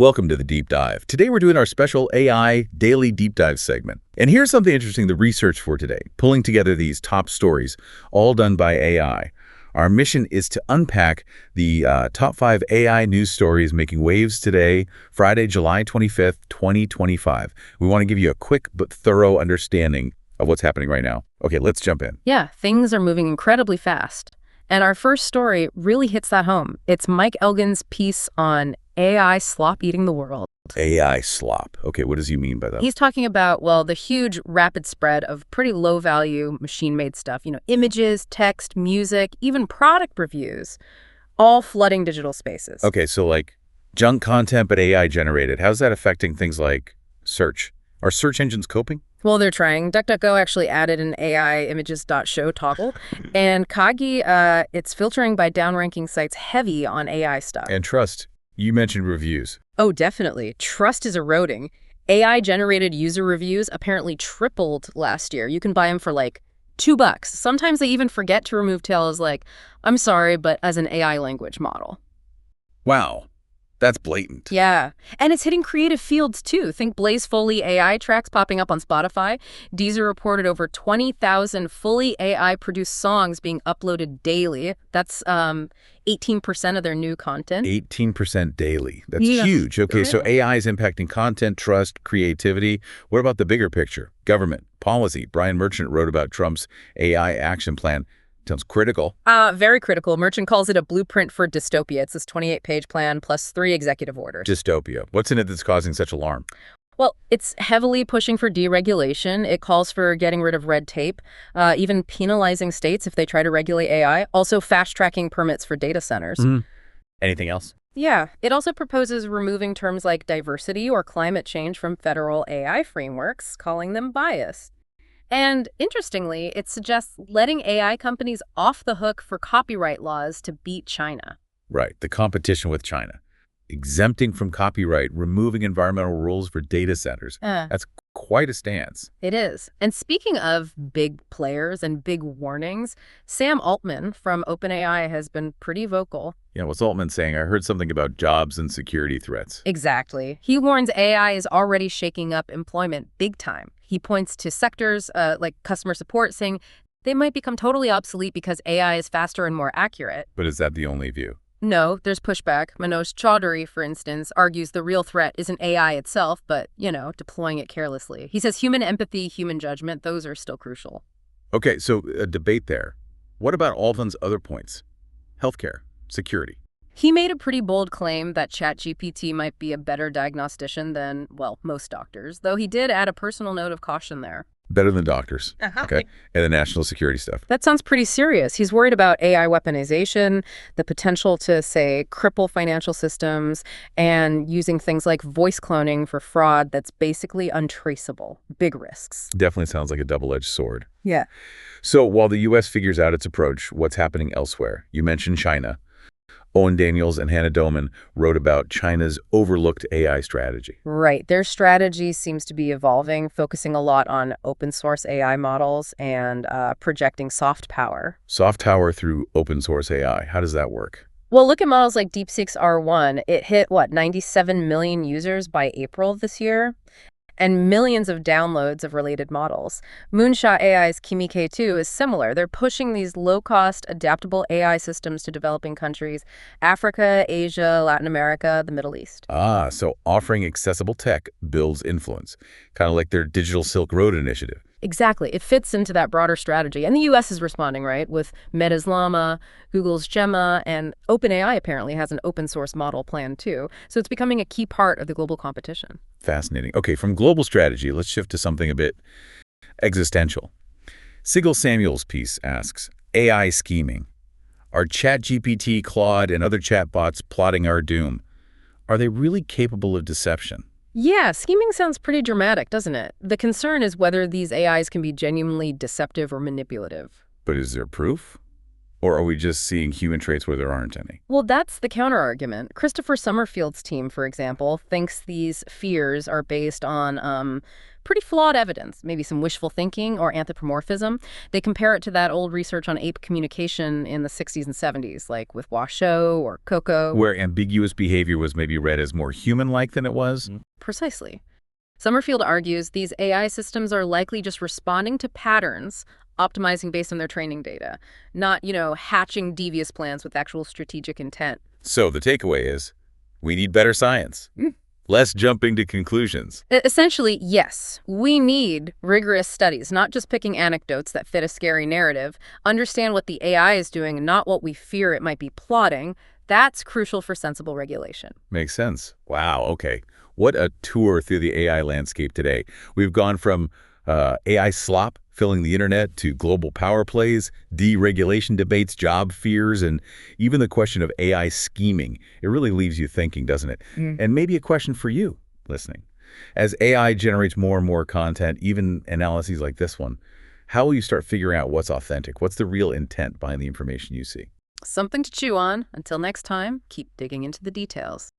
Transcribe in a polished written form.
Welcome to the Deep Dive. Today we're doing our special AI Daily Deep Dive segment. And here's something interesting, the research for today, pulling together these top stories, all done by AI. Our mission is to unpack the top 5 AI news stories making waves today, Friday, July 25th, 2025. We want to give you a quick but thorough understanding of what's happening right now. Okay, let's jump in. Yeah, things are moving incredibly fast. And our first story really hits that home. It's Mike Elgan's piece on AI slop eating the world. AI slop. Okay, what does he mean by that? He's talking about, well, the huge rapid spread of pretty low-value machine-made stuff, images, text, music, even product reviews, all flooding digital spaces. Okay, so like junk content but AI generated. How's that affecting things like search? Are search engines coping? Well, they're trying. DuckDuckGo actually added an AI images.show toggle. And Kagi, it's filtering by downranking sites heavy on AI stuff. And trust. You mentioned reviews. Oh, definitely. Trust is eroding. AI-generated user reviews apparently tripled last year. You can buy them for like $2. Sometimes they even forget to remove tails like, I'm sorry, but as an AI language model. Wow. That's blatant. Yeah. And it's hitting creative fields, too. Think Blaze Foley AI tracks popping up on Spotify. Deezer reported over 20,000 fully AI-produced songs being uploaded daily. That's 18% of their new content. 18% daily. That's huge. Okay, so AI is impacting content, trust, creativity. What about the bigger picture? Government, policy. Brian Merchant wrote about Trump's AI action plan. Sounds critical. Very critical. Merchant calls it a blueprint for dystopia. It's this 28-page plan plus 3 executive orders. Dystopia. What's in it that's causing such alarm? Well, it's heavily pushing for deregulation. It calls for getting rid of red tape, even penalizing states if they try to regulate AI, also fast-tracking permits for data centers. Anything else? Yeah. It also proposes removing terms like diversity or climate change from federal AI frameworks, calling them biased. And interestingly, it suggests letting AI companies off the hook for copyright laws to beat China. Right, the competition with China. Exempting from copyright, removing environmental rules for data centers. That's quite a stance. It is. And speaking of big players and big warnings, Sam Altman from OpenAI has been pretty vocal. Yeah, what's Altman saying? I heard something about jobs and security threats. Exactly. He warns AI is already shaking up employment big time. He points to sectors like customer support, saying they might become totally obsolete because AI is faster and more accurate. But is that the only view? No, there's pushback. Manoj Chaudhary, for instance, argues the real threat isn't AI itself, but, deploying it carelessly. He says human empathy, human judgment, those are still crucial. Okay, so a debate there. What about Altman's other points? Healthcare, security. He made a pretty bold claim that ChatGPT might be a better diagnostician than, well, most doctors, though he did add a personal note of caution there. Better than doctors, okay? And the national security stuff. That sounds pretty serious. He's worried about AI weaponization, the potential to, say, cripple financial systems, and using things like voice cloning for fraud that's basically untraceable. Big risks. Definitely sounds like a double-edged sword. Yeah. So while the U.S. figures out its approach, what's happening elsewhere? You mentioned China. Owen Daniels and Hannah Doman wrote about China's overlooked AI strategy. Right. Their strategy seems to be evolving, focusing a lot on open source AI models and projecting soft power. Soft power through open source AI. How does that work? Well, look at models like DeepSeek's R1. It hit, 97 million users by April this year, and millions of downloads of related models. Moonshot AI's Kimi K2 is similar. They're pushing these low-cost, adaptable AI systems to developing countries, Africa, Asia, Latin America, the Middle East. So offering accessible tech builds influence, kind of like their Digital Silk Road initiative. Exactly. It fits into that broader strategy. And the U.S. is responding, right, with Meta's Llama, Google's Gemma, and OpenAI apparently has an open source model plan, too. So it's becoming a key part of the global competition. Fascinating. Okay, from global strategy, let's shift to something a bit existential. Sigil Samuel's piece asks, AI scheming. Are ChatGPT, Claude, and other chatbots plotting our doom? Are they really capable of deception? Yeah, scheming sounds pretty dramatic, doesn't it? The concern is whether these AIs can be genuinely deceptive or manipulative. But is there proof? Or are we just seeing human traits where there aren't any? Well, that's the counterargument. Christopher Summerfield's team, for example, thinks these fears are based on pretty flawed evidence, maybe some wishful thinking or anthropomorphism. They compare it to that old research on ape communication in the 60s and 70s, like with Washoe or Coco. Where ambiguous behavior was maybe read as more human-like than it was? Precisely. Summerfield argues these AI systems are likely just responding to patterns, optimizing based on their training data, not, hatching devious plans with actual strategic intent. So the takeaway is, we need better science. Less jumping to conclusions. Essentially, yes, we need rigorous studies, not just picking anecdotes that fit a scary narrative. Understand what the AI is doing and not what we fear it might be plotting. That's crucial for sensible regulation. Makes sense. Wow, okay. What a tour through the AI landscape today. We've gone from AI slop filling the internet to global power plays, deregulation debates, job fears, and even the question of AI scheming. It really leaves you thinking, doesn't it? And maybe a question for you listening. As AI generates more and more content, even analyses like this one, how will you start figuring out what's authentic? What's the real intent behind the information you see? Something to chew on. Until next time, keep digging into the details.